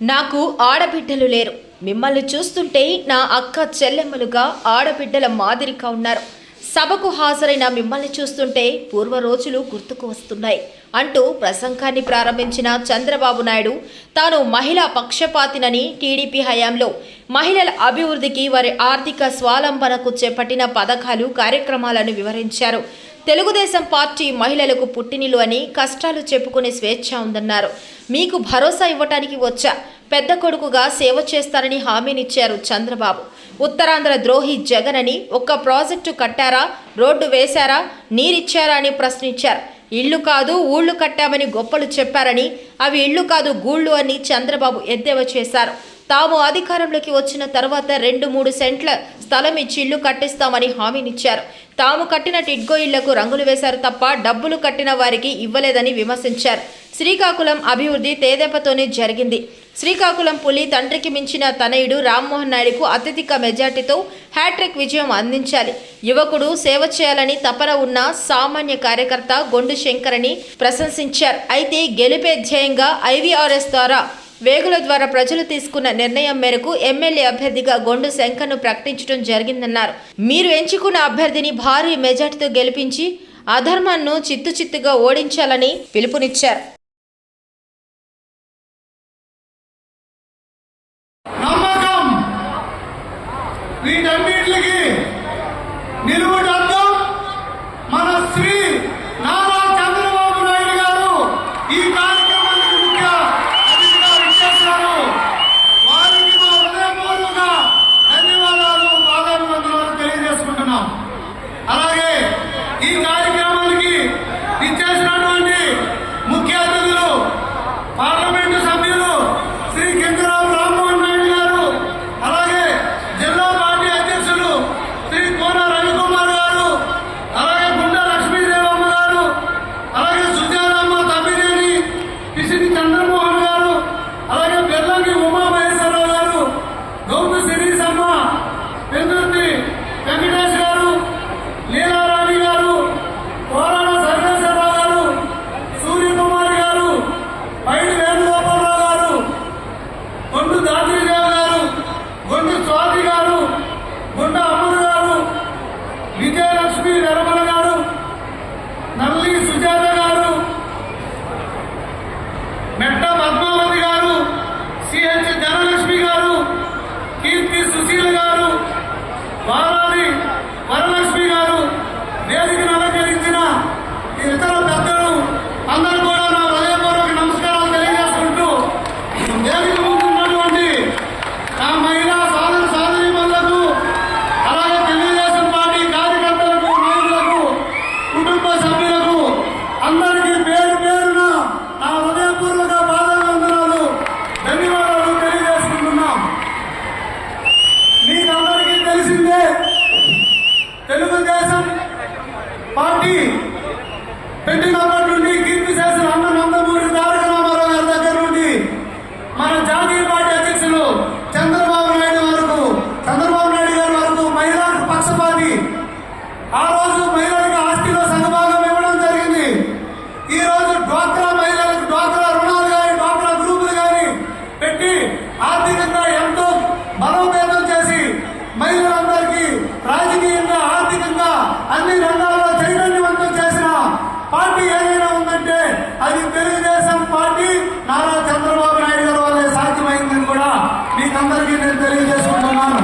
నాకు ఆడబిడ్డలు లేరు. మిమ్మల్ని చూస్తుంటే నా అక్క చెల్లెమ్మలుగా ఆడబిడ్డల మాదిరిగా ఉన్నారు. సభకు హాజరైన మిమ్మల్ని చూస్తుంటే పూర్వ రోజులు గుర్తుకు వస్తున్నాయి అంటూ ప్రసంగాన్ని ప్రారంభించిన చంద్రబాబు నాయుడు తాను మహిళా పక్షపాతినని, టీడీపీ హయాంలో మహిళల అభివృద్ధికి వారి ఆర్థిక స్వావలంబనకు చేపట్టిన పథకాలు, కార్యక్రమాలను వివరించారు. తెలుగుదేశం పార్టీ మహిళలకు పుట్టినిల్లు అని, కష్టాలు చెప్పుకునే స్వేచ్ఛ ఉందన్నారు. మీకు భరోసా ఇవ్వటానికి వచ్చా, పెద్ద కొడుకుగా సేవ చేస్తారని హామీనిచ్చారు చంద్రబాబు. ఉత్తరాంధ్ర ద్రోహి జగన్ అని ఒక్క ప్రాజెక్టు కట్టారా, రోడ్డు వేశారా, నీరిచ్చారా అని ప్రశ్నించారు. ఇళ్లు కాదు ఊళ్ళు కట్టామని గొప్పలు చెప్పారని, అవి ఇళ్లు కాదు గూళ్ళు అని చంద్రబాబు ఎద్దేవా చేశారు. తాము అధికారంలోకి వచ్చిన తర్వాత 2-3 సెంట్ల స్థలం ఇచ్చి ఇళ్లు కట్టిస్తామని హామీనిచ్చారు. తాము కట్టిన టిడ్గో ఇళ్లకు రంగులు వేశారు తప్ప డబ్బులు కట్టిన వారికి ఇవ్వలేదని విమర్శించారు. శ్రీకాకుళం అభివృద్ధి తేదెపతోనే జరిగింది. శ్రీకాకుళం పులి తండ్రికి మించిన తనయుడు రామ్మోహన్ నాయుడుకు అత్యధిక మెజార్టీతో హ్యాట్రిక్ విజయం అందించాలి. యువకుడు సేవ చేయాలని తపన ఉన్న సామాన్య కార్యకర్త గొండు శంకర్ అని ప్రశంసించారు. అయితే గెలిపే ధ్యేయంగా IVRS ద్వారా వేగుల ద్వారా ప్రజలు తీసుకున్న నిర్ణయం మేరకు ఎమ్మెల్యే అభ్యర్థిగా గొండు శంకర్ను ప్రకటించడం జరిగిందన్నారు. మీరు ఎంచుకున్న అభ్యర్థిని భారీ మెజార్టీతో గెలిపించి అధర్మాన్ని చిత్తుచిత్తుగా ఓడించాలని పిలుపునిచ్చారు. వీటన్నిటికి నిలువుటద్దం మన శ్రీ నారా చంద్రబాబు నాయుడు గారు ఈ కార్యక్రమానికి ముఖ్య అతిథిగా విచ్చేస్తున్నారు. వారికి మా హృదయపూర్వక ధన్యవాదాలు, పాదాభివందనాలు తెలియజేసుకుంటున్నాం. అలాగే ఈ కార్యక్రమానికి విచ్చేసినటువంటి ముఖ్య అతిథులు పార్లమెంటు సభ్యులు శ్రీ కింజరాపు రామ్మోహన్ నాయుడు గారు, అలాగే జిల్లా పార్టీ అధ్యక్షులు శ్రీ కోన రవికుమార్ గారు, అలాగే గుండా లక్ష్మీదేవమ్మ గారు, అలాగే సుజాతమ్మ తమ్మినేని, పిసిని చంద్రమోహన్ గారు, అలాగే బెల్లంగి ఉమామహేశ్వరరావు గారు, గౌతు శిరీషమ్మ, పెందుర్తి వెంకటేష్ గారు, లీలారాణి గారు, కోరాడ సర్వేశ్వరరావు గారు, సూర్యకుమార్ గారు, పైడి వేణుగోపాలరావు గారు, గొండు దాత్రిదేవ్ గారు, గొండు స్వాతి గారు, గుండ అమరు గారు, విజయలక్ష్మి నిర్మల గారు, నల్లి సుజాత గారు, మెట్ట పద్మావతి గారు, సిహెచ్ ధనలక్ష్మి గారు, కీర్తి సుశీల గారు, వారాది వరలక్ష్మి గారు, వేదికను అలంకరించిన ఇతర పెద్దలు అందరూ కూడా నా హృదయపూర్వక నమస్కారాలు తెలియజేసుకుంటూ, వేదిక ముందు ఉన్నటువంటి నా మహిళా సోదరీమణులకు, అలాగే తెలుగుదేశం పార్టీ కార్యకర్తలకు, నాయకులకు, కుటుంబ సభ్యులకు అందరికీ పేరు పేరున నా హృదయపూర్వక పాదాభివందనాలు, ధన్యవాదాలు తెలియజేసుకుంటున్నాం. మీకందరికీ తెలిసిందే, తెలుగుదేశం పార్టీ పెట్టినప్పటి నుండి కీర్తి చేసిన అన్న నందమూరి తారక రామారావు గారి దగ్గర నుండి మన జాతీయ పార్టీ అధ్యక్షులు చంద్రబాబు నాయుడు గారి వరకు మహిళలకు పక్షపాతి. ఆ రోజు మహిళలకు ఆస్తిలో సగభాగం ఇవ్వడం జరిగింది. ఈ రోజు డ్వాక్రా మహిళలకు డ్వాక్రా రుణాలు కానీ, డ్వాక్రా గ్రూపులు కానీ పెట్టి ఆర్థికంగా ఎంతో బలోపేతం చేసి మహిళలందరికీ రాజకీయంగా, ఆర్థికంగా అన్ని రంగాల్లో చైతన్యవంతం చేసిన పార్టీ ఏదైనా ఉందంటే అది తెలుగుదేశం పార్టీ, నారా చంద్రబాబు నాయుడు గారి వల్లే సాధ్యమైందని కూడా మీకందరికీ నేను తెలియజేసుకుంటున్నాను.